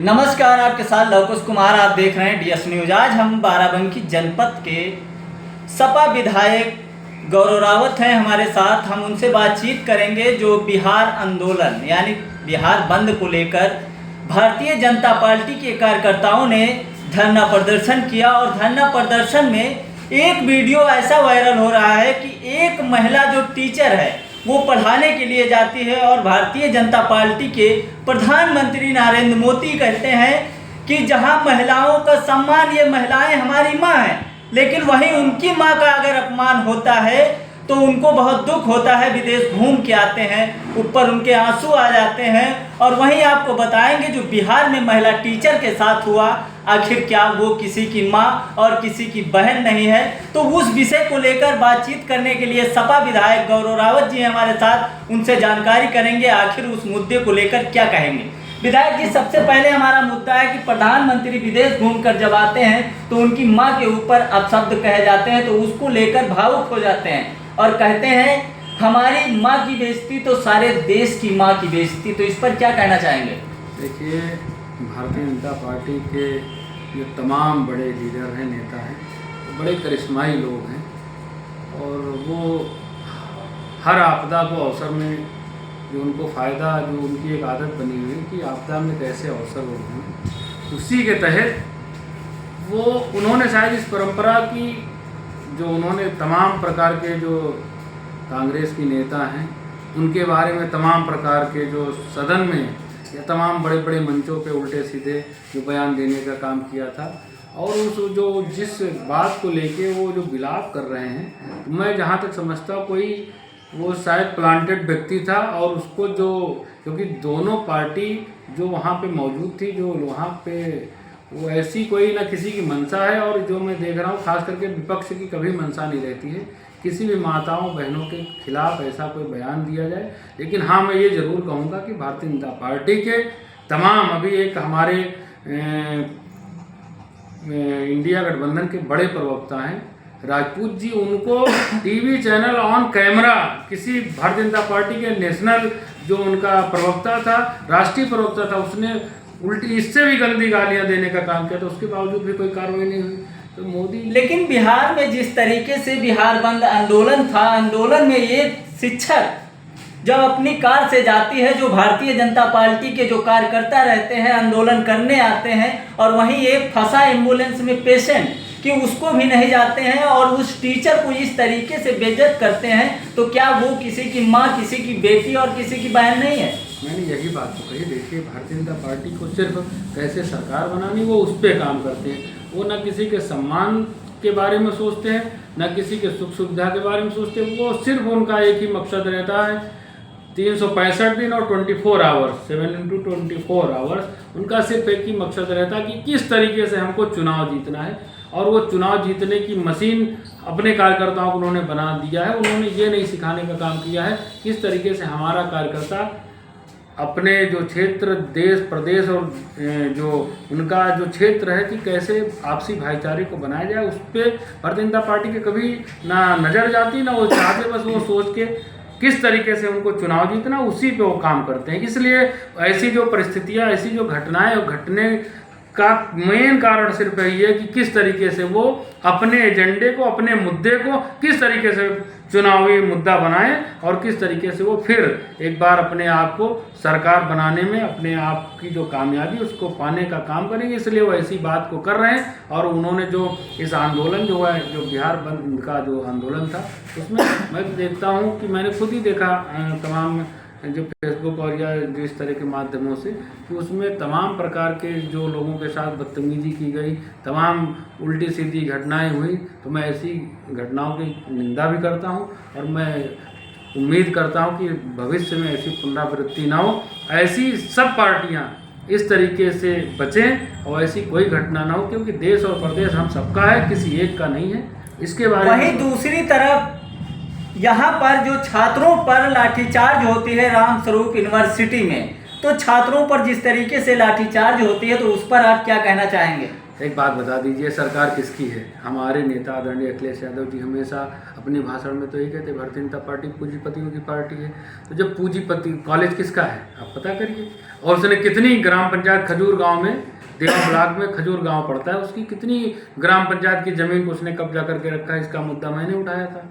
नमस्कार, आपके साथ लवकुश कुमार। आप देख रहे हैं डीएस न्यूज। आज हम बाराबंकी जनपद के सपा विधायक गौरव रावत हैं हमारे साथ। हम उनसे बातचीत करेंगे जो बिहार आंदोलन यानी बिहार बंद को लेकर भारतीय जनता पार्टी के कार्यकर्ताओं ने धरना प्रदर्शन किया और धरना प्रदर्शन में एक वीडियो ऐसा वायरल हो रहा है कि एक महिला जो टीचर है वो पढ़ाने के लिए जाती है और भारतीय जनता पार्टी के प्रधानमंत्री नरेंद्र मोदी कहते हैं कि जहां महिलाओं का सम्मान, ये महिलाएं हमारी माँ हैं, लेकिन वहीं उनकी माँ का अगर अपमान होता है तो उनको बहुत दुख होता है। विदेश घूम के आते हैं, ऊपर उनके आंसू आ जाते हैं। और वहीं आपको बताएंगे जो बिहार में महिला टीचर के साथ हुआ, आखिर क्या वो किसी की माँ और किसी की बहन नहीं है? तो उस विषय को लेकर बातचीत करने के लिए सपा विधायक गौरव रावत जी हमारे साथ, उनसे जानकारी करेंगे आखिर उस मुद्दे को लेकर क्या कहेंगे। विधायक जी, सबसे पहले हमारा मुद्दा है कि प्रधानमंत्री विदेश घूमकर जब आते हैं तो उनकी माँ के ऊपर अपशब्द कहे जाते हैं, तो उसको लेकर भावुक हो जाते हैं और कहते हैं हमारी माँ की बेइज्जती तो सारे देश की माँ की बेइज्जती। तो इस पर क्या कहना चाहेंगे? देखिए, भारतीय जनता पार्टी के जो तमाम बड़े लीडर हैं, नेता हैं, वो बड़े करिश्माई लोग हैं और वो हर आपदा को अवसर में जो उनको फ़ायदा, जो उनकी एक आदत बनी हुई है कि आपदा में कैसे अवसर हो, उसी के तहत वो उन्होंने शायद इस परंपरा की जो उन्होंने तमाम प्रकार के जो कांग्रेस की नेता हैं उनके बारे में तमाम प्रकार के जो सदन में या तमाम बड़े बड़े मंचों पे उल्टे सीधे जो बयान देने का काम किया था और उस जो जिस बात को लेके वो जो विलाप कर रहे हैं, तो मैं जहाँ तक समझता हूँ कोई वो शायद प्लांटेड व्यक्ति था और उसको जो, क्योंकि दोनों पार्टी जो वहाँ पे मौजूद थी, जो वहाँ पे वो ऐसी कोई ना किसी की मंशा है और जो मैं देख रहा हूँ खास करके विपक्ष की कभी मंशा नहीं रहती है किसी भी माताओं बहनों के खिलाफ ऐसा कोई बयान दिया जाए। लेकिन हाँ, मैं ये ज़रूर कहूँगा कि भारतीय जनता पार्टी के तमाम अभी एक हमारे इंडिया गठबंधन के बड़े प्रवक्ता हैं राजपूत जी, उनको टीवी चैनल ऑन कैमरा किसी भारतीय जनता पार्टी के नेशनल जो उनका प्रवक्ता था, राष्ट्रीय प्रवक्ता था, उसने उल्टी इससे भी गंदी गालियां देने का काम किया, तो उसके बावजूद भी कोई कार्रवाई नहीं हुई। तो मोदी, लेकिन बिहार में जिस तरीके से बिहार बंद आंदोलन था, आंदोलन में ये शिक्षक जब अपनी कार से जाती है, जो भारतीय जनता पार्टी के जो कार्यकर्ता रहते हैं आंदोलन करने आते हैं, और वहीं एक फंसा एम्बुलेंस में पेशेंट कि उसको भी नहीं जाते हैं और उस टीचर को इस तरीके से बेइज्जत करते हैं, तो क्या वो किसी की माँ, किसी की बेटी और किसी की बहन नहीं है? मैंने यही बात तो कही। देखिए, भारतीय जनता पार्टी को सिर्फ कैसे सरकार बनानी, वो उस पर काम करते हैं। वो न किसी के सम्मान के बारे में सोचते हैं, न किसी के सुख सुविधा के बारे में सोचते हैं। वो सिर्फ उनका एक ही मकसद रहता है, 365 दिन और 24 आवर्स, 7 into 24 आवर्स उनका सिर्फ एक ही मकसद रहता है कि किस तरीके से हमको चुनाव जीतना है। और वो चुनाव जीतने की मशीन अपने कार्यकर्ताओं को उन्होंने बना दिया है। उन्होंने ये नहीं सिखाने का काम किया है किस तरीके से हमारा कार्यकर्ता अपने जो क्षेत्र, देश, प्रदेश और जो उनका जो क्षेत्र है कि कैसे आपसी भाईचारे को बनाया जाए, उस पर भारतीय जनता पार्टी के कभी ना नज़र जाती, ना वो चाहते। बस वो सोच के किस तरीके से उनको चुनाव जीतना, उसी पे वो काम करते हैं। इसलिए ऐसी जो परिस्थितियाँ, ऐसी जो घटनाएं घटने का मेन कारण सिर्फ यही है कि किस तरीके से वो अपने एजेंडे को, अपने मुद्दे को किस तरीके से चुनावी मुद्दा बनाएं और किस तरीके से वो फिर एक बार अपने आप को सरकार बनाने में अपने आप की जो कामयाबी उसको पाने का काम करेंगे। इसलिए वो ऐसी बात को कर रहे हैं। और उन्होंने जो इस आंदोलन जो है, जो बिहार बंद का जो आंदोलन था, उसमें मैं देखता हूँ कि मैंने खुद ही देखा तमाम जो फेसबुक और या जिस तरह के माध्यमों से कि उसमें तमाम प्रकार के जो लोगों के साथ बदतमीजी की गई, तमाम उल्टी सीधी घटनाएं हुई। तो मैं ऐसी घटनाओं की निंदा भी करता हूं और मैं उम्मीद करता हूं कि भविष्य में ऐसी पुनरावृत्ति ना हो। ऐसी सब पार्टियां इस तरीके से बचें और ऐसी कोई घटना ना हो, क्योंकि देश और प्रदेश हम सबका है, किसी एक का नहीं है। इसके बारे में वहीं दूसरी तरफ यहाँ पर जो छात्रों पर लाठीचार्ज होती है रामस्वरूप यूनिवर्सिटी में, तो छात्रों पर जिस तरीके से लाठीचार्ज होती है, तो उस पर आप क्या कहना चाहेंगे? एक बात बता दीजिए, सरकार किसकी है? हमारे नेता आदरणीय अखिलेश यादव जी हमेशा अपने भाषण में तो यही कहते भारतीय जनता पार्टी पूंजीपतियों की पार्टी है। तो जब पूंजीपति, कॉलेज किसका है आप पता करिए। और उसने कितनी ग्राम पंचायत खजूर गांव में, देवा ब्लॉक में खजूर गांव पड़ता है, उसकी कितनी ग्राम पंचायत की ज़मीन को उसने कब्जा करके रखा है। इसका मुद्दा मैंने उठाया था,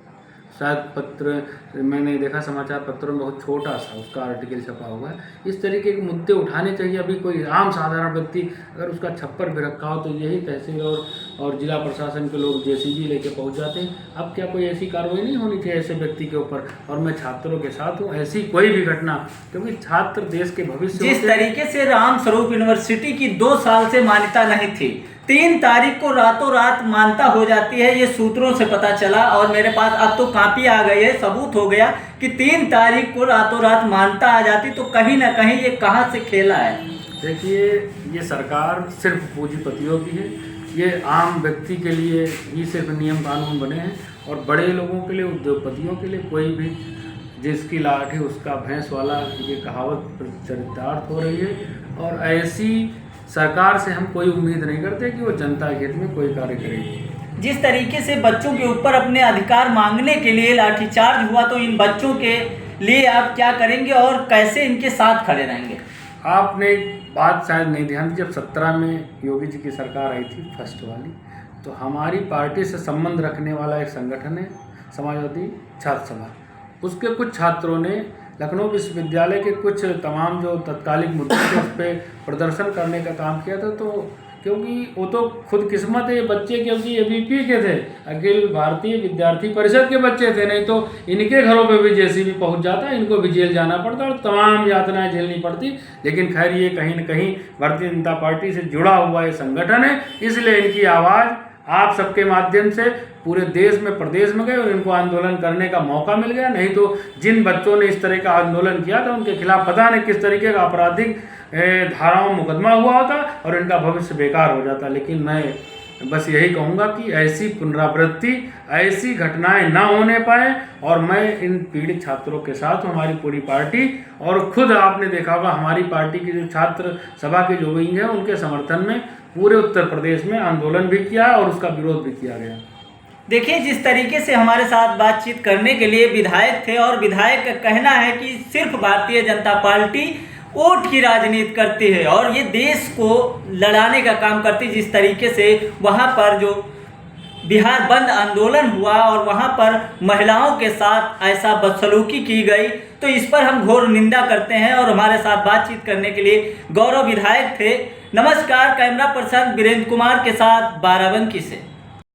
शायद पत्र मैंने देखा समाचार पत्रों में बहुत छोटा सा उसका आर्टिकल छपा हुआ है। इस तरीके के मुद्दे उठाने चाहिए। अभी कोई आम साधारण व्यक्ति अगर उसका छप्पर भी रखा हो तो यही तहसील और जिला प्रशासन के लोग जेसीबी लेके पहुंच जाते हैं। अब क्या कोई ऐसी कार्रवाई नहीं होनी चाहिए ऐसे व्यक्ति के ऊपर? और मैं छात्रों के साथ हूँ, ऐसी कोई भी घटना, क्योंकि छात्र देश के भविष्य। जिस तरीके से राम स्वरूप यूनिवर्सिटी की 2 साल से मान्यता नहीं थी, 3 तारीख को रातों रात मान्यता हो जाती है, ये सूत्रों से पता चला। और मेरे पास अब तो कापी आ गई है, सबूत हो गया कि 3 तारीख को रातों रात मान्यता आ जाती, तो कहीं ना कहीं ये कहाँ से खेला है? देखिए, ये सरकार सिर्फ पूंजीपतियों की है, ये आम व्यक्ति के लिए ही सिर्फ नियम कानून बने हैं, और बड़े लोगों के लिए, उद्योगपतियों के लिए कोई भी जिसकी लाठी उसका भैंस वाला, ये कहावत चरितार्थ हो रही है। और ऐसी सरकार से हम कोई उम्मीद नहीं करते कि वो जनता के हित में कोई कार्य करेगी। जिस तरीके से बच्चों के ऊपर अपने अधिकार मांगने के लिए लाठीचार्ज हुआ, तो इन बच्चों के लिए आप क्या करेंगे और कैसे इनके साथ खड़े रहेंगे? आपने एक बात शायद नहीं ध्यान दी, जब 17 में योगी जी की सरकार आई थी फर्स्ट वाली, तो हमारी पार्टी से संबंध रखने वाला एक संगठन है समाजवादी छात्र सभा, उसके कुछ छात्रों ने लखनऊ विश्वविद्यालय के कुछ तमाम जो तत्कालिक मुद्दों थे उस पर प्रदर्शन करने का काम किया था। तो क्योंकि वो तो खुद किस्मत है, ये बच्चे क्योंकि एबीपी के थे, अखिल भारतीय विद्यार्थी परिषद के बच्चे थे, नहीं तो इनके घरों पे भी जेसीबी पहुंच जाता, इनको भी जेल जाना पड़ता और तमाम यातनाएं झेलनी पड़ती। लेकिन खैर, ये कहीं न कहीं भारतीय जनता पार्टी से जुड़ा हुआ ये संगठन है, इसलिए इनकी आवाज़ आप सबके माध्यम से पूरे देश में, प्रदेश में गए और इनको आंदोलन करने का मौका मिल गया। नहीं तो जिन बच्चों ने इस तरह का आंदोलन किया था उनके खिलाफ पता नहीं किस तरीके का आपराधिक धाराओं मुकदमा हुआ होता और इनका भविष्य बेकार हो जाता। लेकिन मैं बस यही कहूँगा कि ऐसी पुनरावृत्ति, ऐसी घटनाएं ना होने पाए, और मैं इन पीड़ित छात्रों के साथ हूँ, हमारी पूरी पार्टी। और खुद आपने देखा होगा हमारी पार्टी की जो छात्र सभा के जो विंग है उनके समर्थन में पूरे उत्तर प्रदेश में आंदोलन भी किया और उसका विरोध भी किया गया। देखिए, जिस तरीके से हमारे साथ बातचीत करने के लिए विधायक थे, और विधायक का कहना है कि सिर्फ भारतीय जनता पार्टी वोट की राजनीति करती है और ये देश को लड़ाने का काम करती है। जिस तरीके से वहाँ पर जो बिहार बंद आंदोलन हुआ और वहाँ पर महिलाओं के साथ ऐसा बदसलूकी की गई, तो इस पर हम घोर निंदा करते हैं। और हमारे साथ बातचीत करने के लिए गौरव विधायक थे। नमस्कार, कैमरा पर्सन वीरेंद्र कुमार के साथ बाराबंकी से।